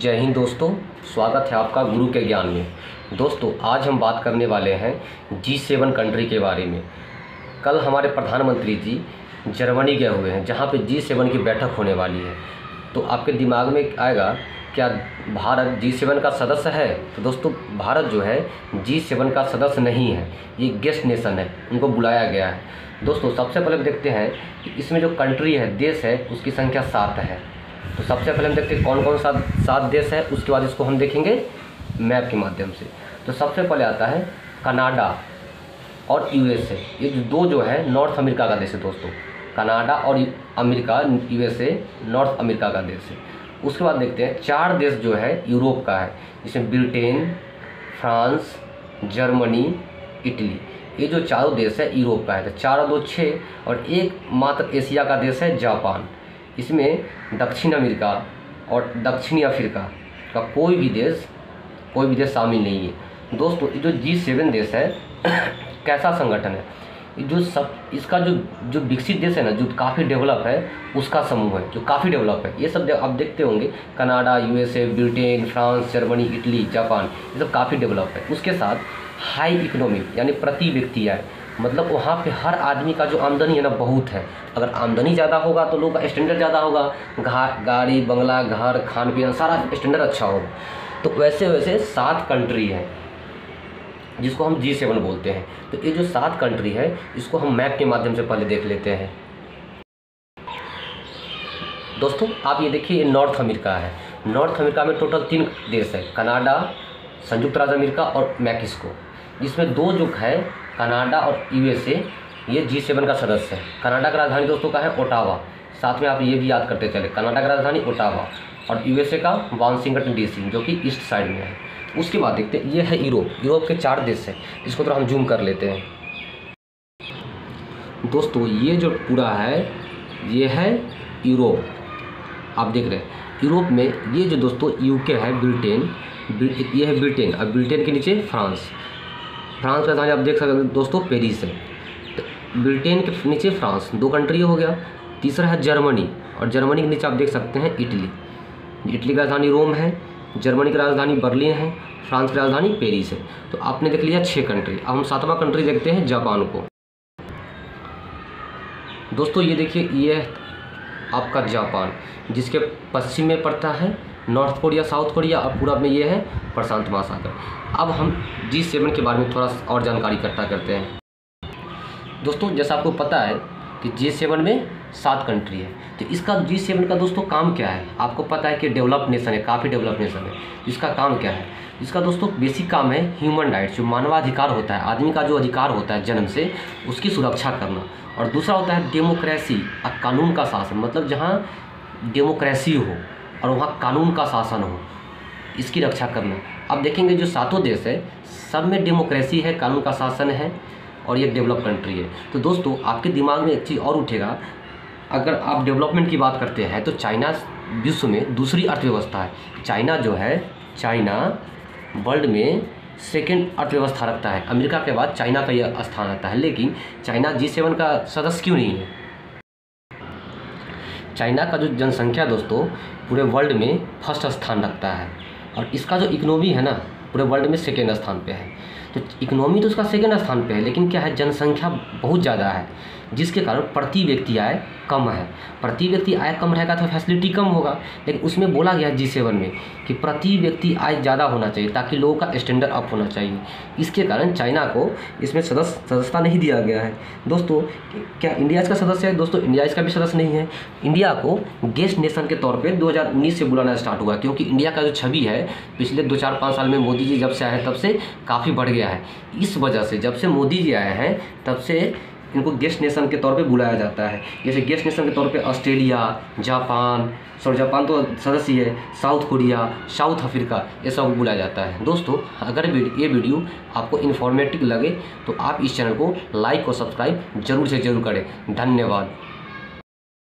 जय हिंद दोस्तों, स्वागत है आपका गुरु के ज्ञान में। दोस्तों आज हम बात करने वाले हैं G7 कंट्री के बारे में। कल हमारे प्रधानमंत्री जी जर्मनी गए हुए हैं, जहां पे G7 की बैठक होने वाली है। तो आपके दिमाग में आएगा क्या भारत G7 का सदस्य है? तो दोस्तों भारत जो है G7 का सदस्य नहीं है, ये गेस्ट नेशन है, उनको बुलाया गया है। दोस्तों सबसे पहले देखते हैं कि इसमें जो कंट्री है, देश है, उसकी संख्या 7 है। तो सबसे पहले हम देखते हैं कौन कौन सा 7 देश है, उसके बाद इसको हम देखेंगे मैप के माध्यम से। तो सबसे पहले आता है कनाडा और USA। ये जो है नॉर्थ अमेरिका का देश है दोस्तों। कनाडा और अमेरिका, USA नॉर्थ अमेरिका का देश है। उसके बाद देखते हैं 4 देश जो है यूरोप का है, जिसमें ब्रिटेन, फ्रांस, जर्मनी, इटली। ये जो चारों देश है यूरोप का है। तो 4 और 2 6, और एक मात्र एशिया का देश है जापान। इसमें दक्षिण अमेरिका और दक्षिणी अफ्रीका का कोई भी देश शामिल नहीं है। दोस्तों ये जो G7 देश है कैसा संगठन है? इसका जो विकसित देश है ना, जो काफ़ी डेवलप है, उसका समूह है, जो काफ़ी डेवलप है। ये सब आप देखते होंगे, Canada, USA, Britain, France, Germany, Italy, Japan, ये सब काफ़ी डेवलप है। उसके साथ हाई इकोनॉमी यानी प्रति व्यक्ति आय, मतलब वहाँ पे हर आदमी का जो आमदनी है ना बहुत है। अगर आमदनी ज़्यादा होगा तो लोगों का स्टैंडर्ड ज़्यादा होगा, गाड़ी बंगला, घर, खान पीना, सारा स्टैंडर्ड अच्छा होगा। तो वैसे 7 कंट्री है जिसको हम G7 बोलते हैं। तो ये जो 7 कंट्री है, इसको हम मैप के माध्यम से पहले देख लेते हैं। दोस्तों आप ये देखिए, ये नॉर्थ अमेरिका है। नॉर्थ अमेरिका में टोटल 3 देश है, कनाडा, संयुक्त राज्य अमेरिका और मैक्सिको। जिसमें 2 जो है कनाडा और USA, ये G7 का सदस्य है। कनाडा का राजधानी दोस्तों का है ओटावा। साथ में आप ये भी याद करते चले, कनाडा का राजधानी ओटावा और USA का वाशिंगटन DC, जो कि ईस्ट साइड में है। उसके बाद देखते हैं, ये है यूरोप के 4 देश है। इसको तो हम जूम कर लेते हैं। दोस्तों ये जो पूरा है, ये है यूरोप। आप देख रहे हैं यूरोप में ये जो दोस्तों UK है, ब्रिटेन, ये है ब्रिटेन, और ब्रिटेन के नीचे फ्रांस का राजधानी आप देख सकते हैं दोस्तों, पेरिस है। तो ब्रिटेन के नीचे फ्रांस, 2 कंट्री हो गया। तीसरा है जर्मनी, और जर्मनी के नीचे आप देख सकते हैं इटली का राजधानी रोम है, जर्मनी की राजधानी बर्लिन है, फ्रांस की राजधानी पेरिस है। तो आपने देख लिया 6 कंट्री। अब हम 7वां कंट्री देखते हैं, जापान को। दोस्तों ये देखिए, ये आपका जापान, जिसके पश्चिम में पड़ता है नॉर्थ कोरिया, साउथ कोरिया, और पूरब में ये है प्रशांत महासागर। अब हम G7 के बारे में थोड़ा और जानकारी इकट्ठा करते हैं। दोस्तों जैसा आपको पता है कि G7 में 7 कंट्री है। तो इसका G7 का दोस्तों काम क्या है? आपको पता है कि डेवलप नेशन है, काफ़ी डेवलप नेशन है। इसका काम क्या है? इसका दोस्तों बेसिक काम है ह्यूमन राइट्स, जो मानवाधिकार होता है, आदमी का जो अधिकार होता है जन्म से, उसकी सुरक्षा करना। और दूसरा होता है डेमोक्रेसी और कानून का शासन, मतलब जहाँ डेमोक्रेसी हो और वहाँ कानून का शासन हो, इसकी रक्षा करना। अब देखेंगे जो 7 देश है, सब में डेमोक्रेसी है, कानून का शासन है, और ये डेवलप कंट्री है। तो दोस्तों आपके दिमाग में एक चीज़ और उठेगा, अगर आप डेवलपमेंट की बात करते हैं तो चाइना विश्व में दूसरी अर्थव्यवस्था है। चाइना जो है, चाइना वर्ल्ड में 2nd अर्थव्यवस्था रखता है। अमेरिका के बाद चाइना का यह स्थान आता है। लेकिन चाइना G7 का सदस्य क्यों नहीं है? चाइना का जो जनसंख्या दोस्तों पूरे वर्ल्ड में 1st स्थान रखता है, और इसका जो इकोनॉमी है ना, पूरे वर्ल्ड में 2nd स्थान पे है। तो इकोनॉमी तो उसका 2nd स्थान पे है, लेकिन क्या है, जनसंख्या बहुत ज़्यादा है, जिसके कारण प्रति व्यक्ति आय कम है। प्रति व्यक्ति आय कम रहेगा तो फैसिलिटी कम होगा। लेकिन उसमें बोला गया G7 में कि प्रति व्यक्ति आय ज़्यादा होना चाहिए, ताकि लोगों का स्टैंडर्ड अप होना चाहिए। इसके कारण चाइना को इसमें सदस्यता नहीं दिया गया है। दोस्तों क्या इंडिया इसका सदस्य है? दोस्तों इंडिया इसका भी सदस्य नहीं है। इंडिया को गेस्ट नेशन के तौर पर 2019 से बुलाना स्टार्ट हुआ, क्योंकि इंडिया का जो छवि है पिछले 2-4-5 साल में मोदी जी जब से आए हैं तब से काफ़ी बढ़ गया है। इस वजह से जब से मोदी जी आए हैं तब से इनको गेस्ट नेशन के तौर पे बुलाया जाता है। जैसे गेस्ट नेशन के तौर पे ऑस्ट्रेलिया, जापान तो सदस्य है, साउथ कोरिया, साउथ अफ्रीका, ये सब बुलाया जाता है। दोस्तों अगर ये वीडियो आपको इन्फॉर्मेटिव लगे तो आप इस चैनल को लाइक और सब्सक्राइब जरूर से जरूर करें। धन्यवाद।